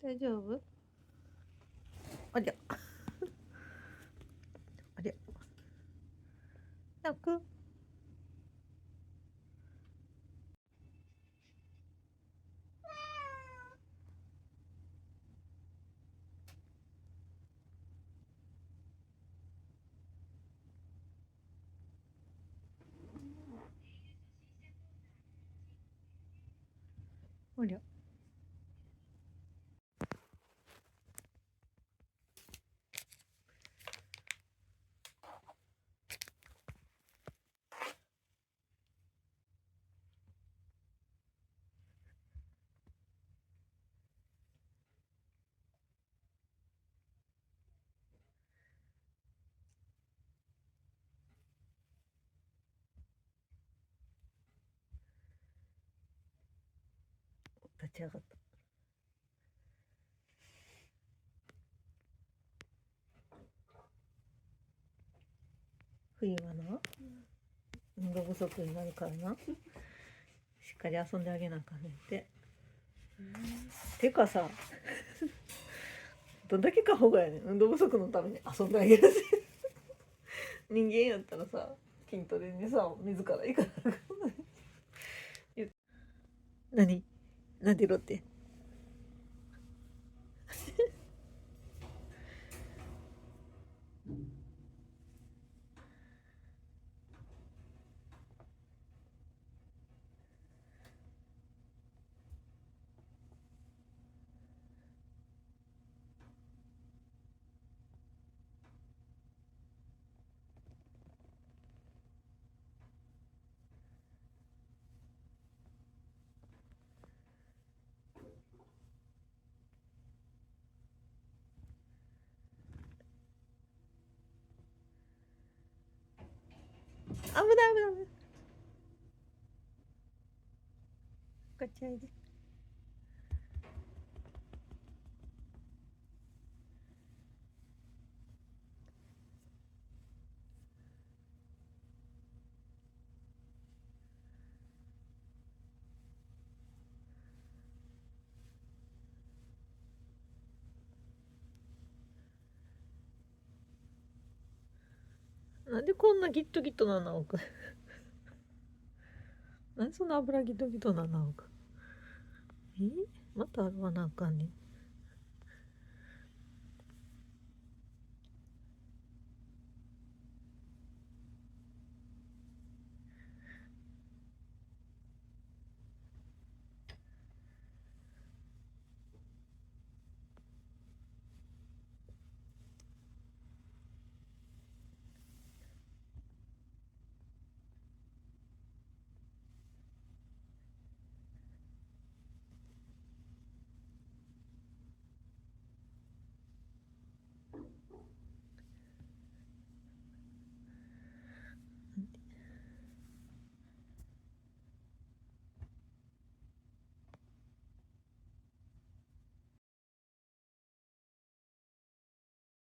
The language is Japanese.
大丈夫？ありゃありゃ、泣く？ありゃ、立ち上がった。冬はな、運動不足になるからな、しっかり遊んであげなあかんねんて。てかさ、どんだけ過保護やねん、運動不足のために遊んであげるぜ。人間やったらさ、筋トレにさ、自ら行かなあかんのに。何？なんでろって。危ない危ない危ない。ガチャイで。なんでこんなギットギットなのか。なんでそんな油ギトギトなのか。また洗わなあかんねん。